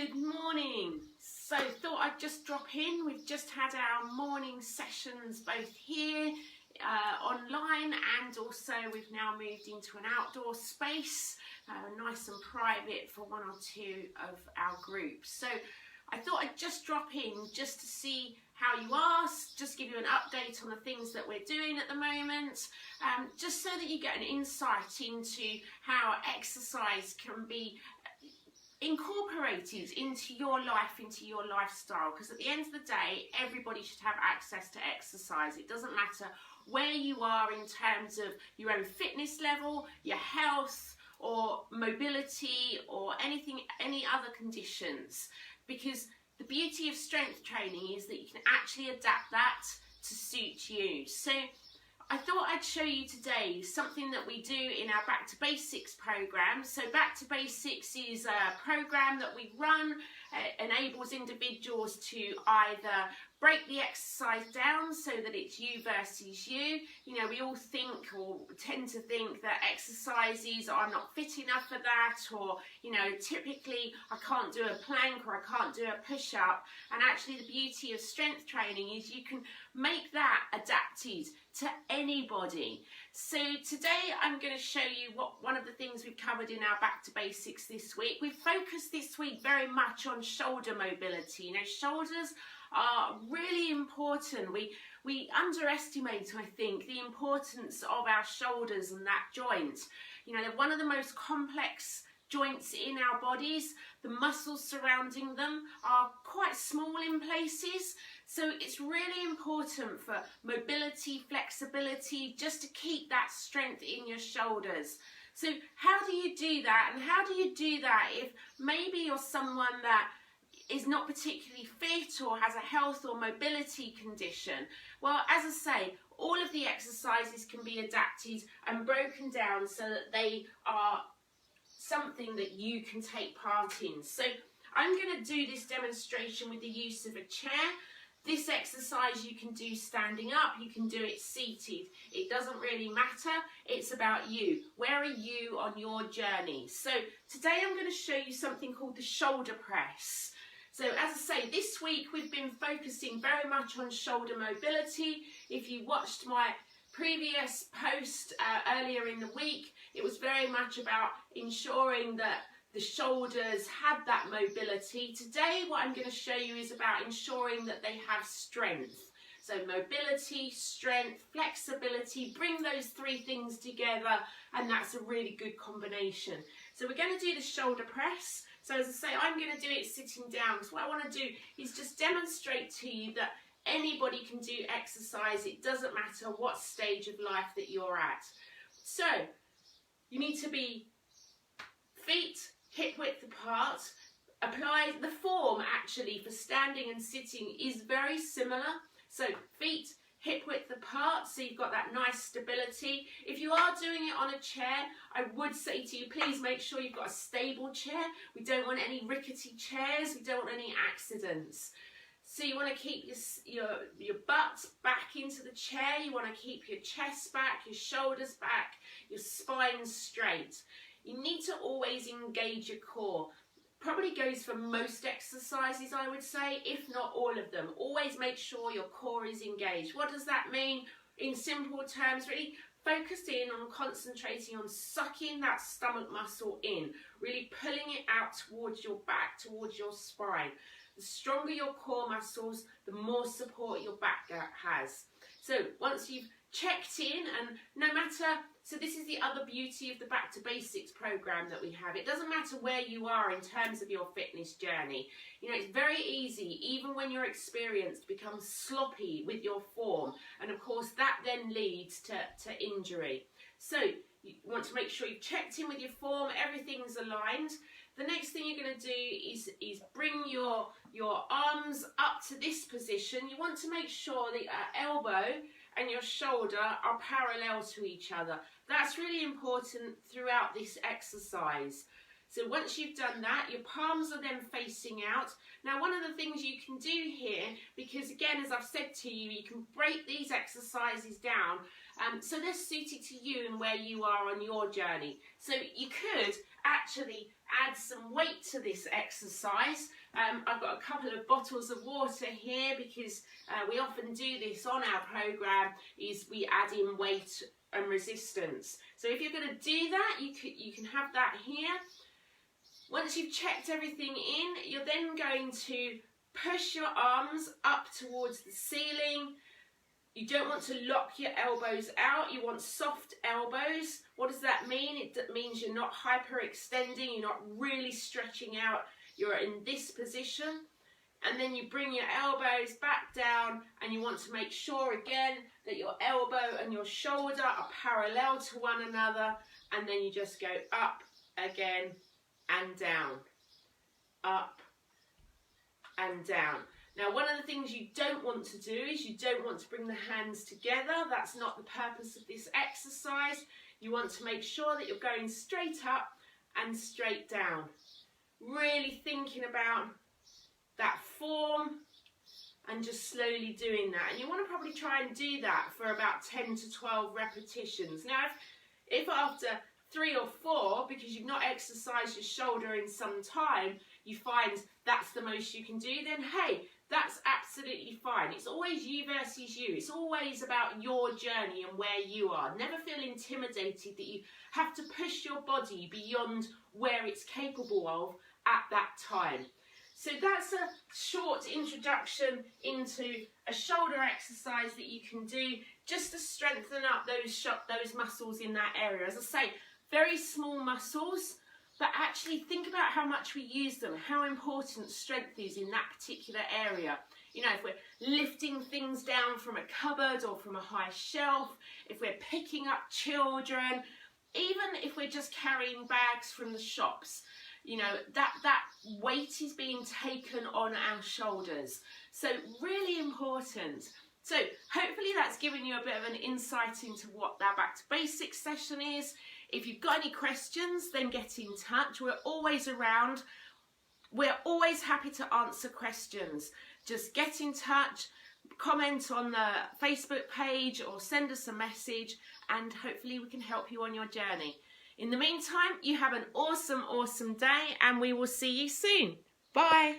Good morning. So thought I'd just drop in. We've just had our morning sessions both here online, and also we've now moved into an outdoor space, nice and private for one or two of our groups. So I thought I'd just drop in just to see how you are, just give you an update on the things that we're doing at the moment, just so that you get an insight into how exercise can be incorporated into your life, into your lifestyle, because at the end of the day everybody should have access to exercise. It doesn't matter where you are in terms of your own fitness level, your health or mobility or any other conditions, because the beauty of strength training is that you can actually adapt that to suit you. So I thought I'd show you today something that we do in our Back to Basics program. So Back to Basics is a program that we run. It enables individuals to either break the exercise down so that it's you versus you. You know, we all think or tend to think that exercises are not fit enough for that, or, you know, typically I can't do a plank or I can't do a push-up. And actually the beauty of strength training is you can make that adapted to anybody. So today I'm going to show you one of the things we've covered in our Back to Basics this week. We've focused this week very much on shoulder mobility. You know, shoulders are really important. We underestimate, I think, the importance of our shoulders and that joint. You know, they're one of the most complex joints in our bodies. The muscles surrounding them are quite small in places, so it's really important for mobility, flexibility, just to keep that strength in your shoulders. So how do you do that? And how do you do that if maybe you're someone that is not particularly fit or has a health or mobility condition? Well, as I say, all of the exercises can be adapted and broken down so that they are something that you can take part in. So I'm going to do this demonstration with the use of a chair. This exercise you can do standing up, you can do it seated. It doesn't really matter, it's about you. Where are you on your journey? So today I'm going to show you something called the shoulder press. So as I say, this week we've been focusing very much on shoulder mobility. If you watched my previous post earlier in the week, it was very much about ensuring that the shoulders had that mobility. Today what I'm going to show you is about ensuring that they have strength. So mobility, strength, flexibility, bring those three things together, and that's a really good combination. So we're going to do the shoulder press. So as I say, I'm going to do it sitting down, because what I want to do is just demonstrate to you that anybody can do exercise. It doesn't matter what stage of life that you're at. So you need to be feet hip width apart. Apply the form actually for standing and sitting is very similar. So feet hip width apart, so you've got that nice stability. If you are doing it on a chair, I would say to you, please make sure you've got a stable chair. We don't want any rickety chairs, we don't want any accidents. So you want to keep your butt back into the chair, you want to keep your chest back, your shoulders back, your spine straight. You need to always engage your core. Probably goes for most exercises, I would say, if not all of them. Always make sure your core is engaged. What does that mean? In simple terms, really focus in on concentrating on sucking that stomach muscle in, really pulling it out towards your back, towards your spine. The stronger your core muscles, the more support your back has. So once you've checked in, and no matter, so this is the other beauty of the Back to Basics program that we have. It doesn't matter where you are in terms of your fitness journey. You know, it's very easy, even when you're experienced, to become sloppy with your form. And of course, that then leads to injury. So you want to make sure you've checked in with your form, everything's aligned. The next thing you're going to do is bring your arms up to this position. You want to make sure that your elbow and your shoulder are parallel to each other. That's really important throughout this exercise. So once you've done that, your palms are then facing out. Now, one of the things you can do here, because again, as I've said to you, you can break these exercises down So they're suited to you and where you are on your journey. So you could actually add some weight to this exercise. I've got a couple of bottles of water here because we often do this on our program, is we add in weight and resistance. So if you're going to do that, you can have that here. Once you've checked everything in, you're then going to push your arms up towards the ceiling. You don't want to lock your elbows out. You want soft elbows. What does that mean? It means you're not hyperextending. You're not really stretching out. You're in this position. And then you bring your elbows back down, and you want to make sure again that your elbow and your shoulder are parallel to one another. And then you just go up again and down. Up and down. Now, one of the things you don't want to do is you don't want to bring the hands together. That's not the purpose of this exercise. You want to make sure that you're going straight up and straight down. Really thinking about that form and just slowly doing that. And you want to probably try and do that for about 10 to 12 repetitions. Now, if after 3 or 4, because you've not exercised your shoulder in some time, you find that's the most you can do, then hey, that's absolutely fine. It's always you versus you. It's always about your journey and where you are. Never feel intimidated that you have to push your body beyond where it's capable of at that time. So that's a short introduction into a shoulder exercise that you can do just to strengthen up those muscles in that area. As I say, very small muscles, but actually think about how much we use them, how important strength is in that particular area. You know, if we're lifting things down from a cupboard or from a high shelf, if we're picking up children, even if we're just carrying bags from the shops, you know, that weight is being taken on our shoulders. So really important. So hopefully that's given you a bit of an insight into what that back to basics session is. If you've got any questions, then get in touch. We're always around. We're always happy to answer questions. Just get in touch, comment on the Facebook page or send us a message, and hopefully we can help you on your journey. In the meantime, you have an awesome, awesome day, and we will see you soon. Bye.